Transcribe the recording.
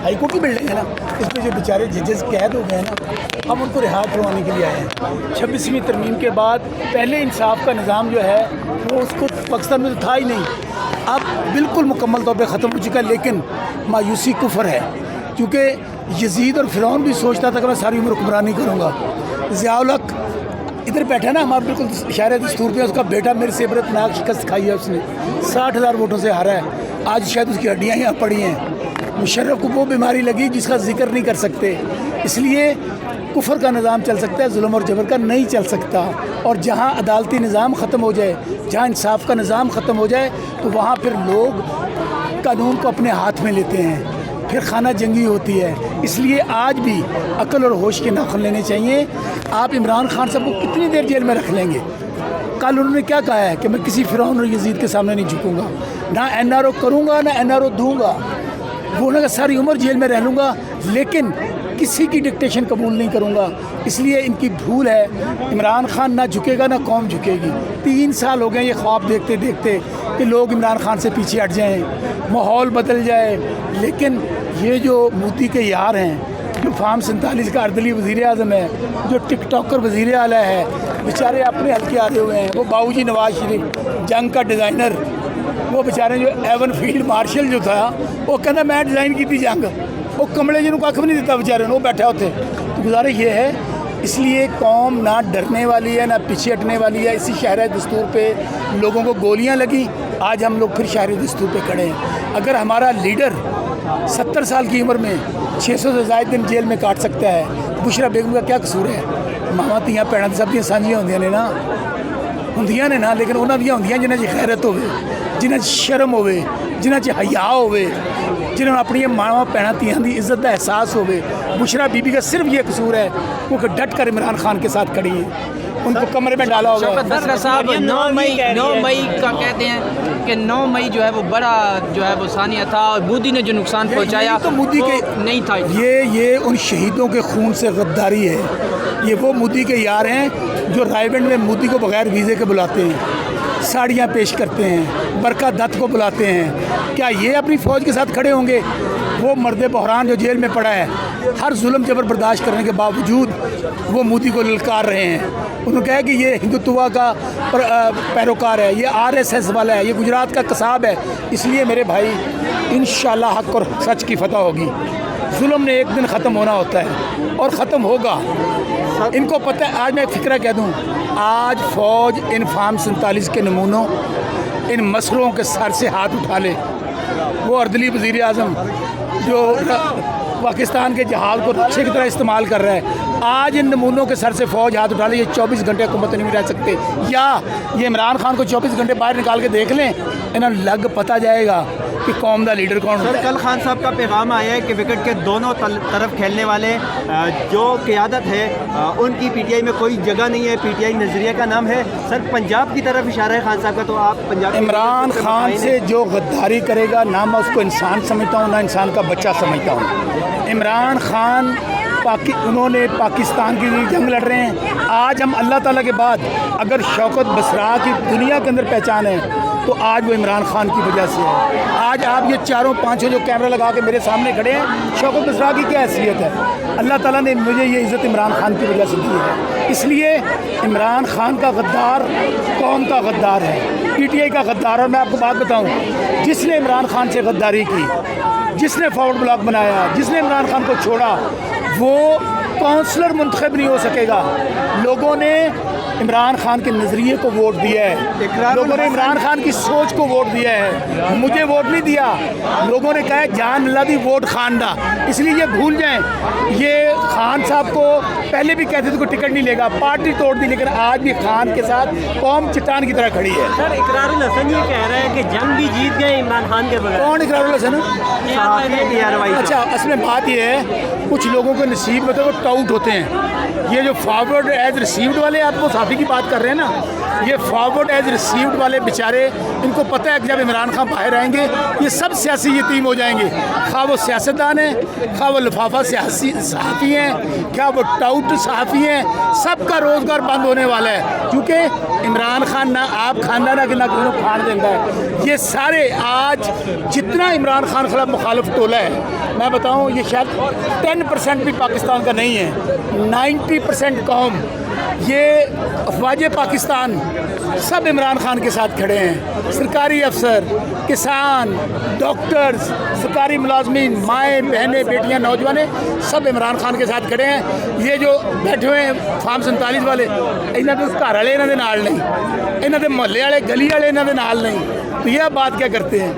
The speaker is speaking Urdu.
ہائی کورٹ کی بلڈنگ ہے نا, اس میں جو بیچارے ججز قید ہو گئے ہیں نا, ہم ان کو رہا کروانے کے لیے آئے ہیں. 26ویں ترمیم کے بعد پہلے انصاف کا نظام جو ہے وہ اس کو پاکستان میں تو تھا ہی نہیں, اب بالکل مکمل طور پہ ختم ہو چکا ہے. لیکن مایوسی کفر ہے, کیونکہ یزید اور فرعون بھی سوچتا تھا کہ میں ساری عمر حکمرانی کروں گا. ضیاء الحق ادھر بیٹھا ہے نا, ہمارا بالکل شاعر دستور پہ, اس کا بیٹا میرے سے عبرتناک شکست کھائی ہے, اس نے 60,000 ووٹوں سے ہارا ہے. آج شاید اس کی ہڈیاں یہاں پڑی ہیں. مشرف کو وہ بیماری لگی جس کا ذکر نہیں کر سکتے. اس لیے کفر کا نظام چل سکتا ہے, ظلم اور جبر کا نہیں چل سکتا. اور جہاں عدالتی نظام ختم ہو جائے, جہاں انصاف کا نظام ختم ہو جائے, تو وہاں پھر لوگ قانون کو اپنے ہاتھ میں لیتے ہیں, پھر خانہ جنگی ہوتی ہے. اس لیے آج بھی عقل اور ہوش کے ناخن لینے چاہیے. آپ عمران خان صاحب کو کتنی دیر جیل میں رکھ لیں گے؟ کل انہوں نے کیا کہا ہے کہ میں کسی فرعون اور یزید کے سامنے نہیں جھکوں گا, نہ NRO کروں گا نہ NRO دوں گا. وہ انہوں نے ساری عمر جیل میں رہ لوں گا, لیکن کسی کی ڈکٹیشن قبول نہیں کروں گا. اس لیے ان کی بھول ہے. عمران خان نہ جھکے گا نہ قوم جھکے گی. 3 سال ہو گئے یہ خواب دیکھتے دیکھتے کہ لوگ عمران خان سے پیچھے ہٹ جائیں, ماحول بدل جائے. لیکن یہ جو مودی کے یار ہیں, جو فارم 47 کا اردلی وزیر اعظم ہے, جو ٹک ٹاکر وزیر اعلیٰ ہے, بیچارے اپنے حل کے آ رہے ہوئے ہیں. وہ باؤجی نواز شریف جنگ کا ڈیزائنر, وہ بیچارے جو ایون فیلڈ مارشل جو تھا, وہ کہنا میں ڈیزائن کی تھی جنگ, وہ کمڑے جنہوں کو کھ بھی نہیں دیتا بیچارے, وہ بیٹھے ہوتے. تو گزارش یہ ہے, اس لیے قوم نہ ڈرنے والی ہے نہ پیچھے ہٹنے والی ہے. اسی شاہراہ دستور پہ لوگوں کو گولیاں لگیں, آج ہم لوگ پھر شاہراہ دستور پہ کھڑے ہیں. اگر ہمارا لیڈر 70 سال کی عمر میں 600 سے زائد دن جیل میں کاٹ سکتا ہے, بشرا بیگم کا کیا قصور ہے؟ ماواں تیاں بھੈਣਾਂ سب دیا سانجیاں ہوندیاں نے نا, لیکن انہاں دیاں ہوندیاں جنہاں 'ਚ غیرت ہوے, جنہاں 'ਚ شرم ہوے, جنہاں 'ਚ حیا ہوے, جنہاں اپنی ماواں بھੈਣਾਂ تیاں دی عزت کا احساس ہوے. بشرا بی بی کا صرف یہ قصور ہے وہ کہ ڈٹ کر عمران خان کے ساتھ کھڑی ہے, ان کو کمرے میں ڈالا ہوگا. شوکت بسرا صاحب 9 مئی کا کہتے ہیں کہ 9 مئی جو ہے وہ بڑا جو ہے وہ ثانیہ تھا, اور مودی نے جو نقصان پہنچایا تو مودی کے نہیں تھا. یہ ان شہیدوں کے خون سے غداری ہے. یہ وہ مودی کے یار ہیں جو رائے گنج میں مودی کو بغیر ویزے کے بلاتے ہیں, ساڑیاں پیش کرتے ہیں, برقع دت کو بلاتے ہیں. کیا یہ اپنی فوج کے ساتھ کھڑے ہوں گے؟ وہ مرد بحران جو جیل میں پڑا ہے, ہر ظلم جبر برداشت کرنے کے باوجود وہ مودی کو للکار رہے ہیں. انہوں نے کہا کہ یہ ہندوتوا کا پیروکار ہے, یہ RSS والا ہے, یہ گجرات کا قصاب ہے. اس لیے میرے بھائی انشاءاللہ حق اور سچ کی فتح ہوگی. ظلم نے ایک دن ختم ہونا ہوتا ہے اور ختم ہوگا. ان کو پتہ ہے. آج میں ایک فکرہ کہہ دوں, آج فوج ان فارم 47 کے نمونوں, ان مسئلوں کے سر سے ہاتھ اٹھا لے. وہ اردلی وزیر اعظم جو پاکستان کے جہاز کو رکشے کی طرح استعمال کر رہا ہے, آج ان نمونوں کے سر سے فوج ہاتھ اٹھا لے. یہ 24 گھنٹے حکومت نہیں رہ سکتے. یا یہ عمران خان کو 24 گھنٹے باہر نکال کے دیکھ لیں, انہیں لگ پتہ جائے گا کہ قوم دا لیڈر کون ہوتا ہے. کل خان صاحب کا پیغام آیا ہے کہ وکٹ کے دونوں طرف کھیلنے والے جو قیادت ہے ان کی PTI میں کوئی جگہ نہیں ہے. PTI نظریہ کا نام ہے. سر پنجاب کی طرف اشارہ ہے خان صاحب کا, تو آپ پنجاب عمران خان سے جو غداری کرے گا, نہ میں اس کو انسان سمجھتا ہوں نہ انسان کا بچہ سمجھتا ہوں. عمران خان انہوں نے پاکستان کی جنگ لڑ رہے ہیں. آج ہم اللہ تعالیٰ کے بعد اگر شوکت بسرا کی دنیا کے اندر پہچان ہے تو آج وہ عمران خان کی وجہ سے ہے. آج آپ یہ 4-5 جو کیمرہ لگا کے میرے سامنے کھڑے ہیں, شوکت بسرا کی کیا حیثیت ہے؟ اللہ تعالیٰ نے مجھے یہ عزت عمران خان کی وجہ سے دی ہے. اس لیے عمران خان کا غدار قوم کا غدار ہے, PTI کا غدار. اور میں آپ کو بات بتاؤں, جس نے عمران خان سے غداری کی, جس نے فارورڈ بلاک بنایا, جس نے عمران خان کو چھوڑا, وہ کونسلر منتخب نہیں ہو سکے گا. لوگوں نے عمران خان کے نظریے کو ووٹ دیا ہے, لوگوں نے عمران خان کی سوچ کو ووٹ دیا ہے. مجھے ووٹ نہیں دیا, لوگوں نے کہا ہے جان اللہ دی ووٹ خان دا. اس لیے یہ بھول جائیں, یہ خان صاحب کو پہلے بھی کہتے تھے کوئی ٹکٹ نہیں لے گا, پارٹی توڑ دی, لیکن آج بھی خان کے ساتھ قوم چٹان کی طرح کھڑی ہے. سر اقرار الحسن یہ کہہ رہا ہے کہ جنگ بھی جیت گئے عمران خان کے بغیر. کون اقرار الحسن؟ اچھا, اس میں بات یہ ہے کچھ لوگوں کے نصیب میں تو وہ ٹاؤٹ ہوتے ہیں. یہ جو فارورڈ ایز ریسیوڈ والے, آپ کو صافی کی بات کر رہے ہیں نا, یہ فارورڈ ایز ریسیوڈ والے بیچارے, ان کو پتہ ہے کہ جب عمران خان باہر آئیں گے یہ سب سیاسی یتیم ہو جائیں گے. خواہ وہ سیاستدان ہیں, خواہ وہ لفافہ سیاسی صحافی ہیں, کیا وہ ٹاؤٹ صحافی ہیں, سب کا روزگار بند ہونے والا ہے. کیونکہ عمران خان خاندان نہ آپ خاندان ہے کہ نہ کسی کو کھان دیتا ہے. یہ سارے آج جتنا عمران خان خلاف مخالف ٹولہ ہے میں بتاؤں یہ شاید 10% بھی پاکستان کا نہیں ہے. 90% قوم یہ افواج پاکستان سب عمران خان کے ساتھ کھڑے ہیں. سرکاری افسر, کسان, ڈاکٹرز, سرکاری ملازمین, مائیں بہنیں بیٹیاں نوجوانیں سب عمران خان کے ساتھ کھڑے ہیں. یہ جو بیٹھے ہوئے ہیں فارم 47 والے انہوں کے گھر والے انہوں کے نال نہیں, انہوں کے محلے والے گلی والے انہوں کے نال نہیں, تو یہ بات کیا کرتے ہیں.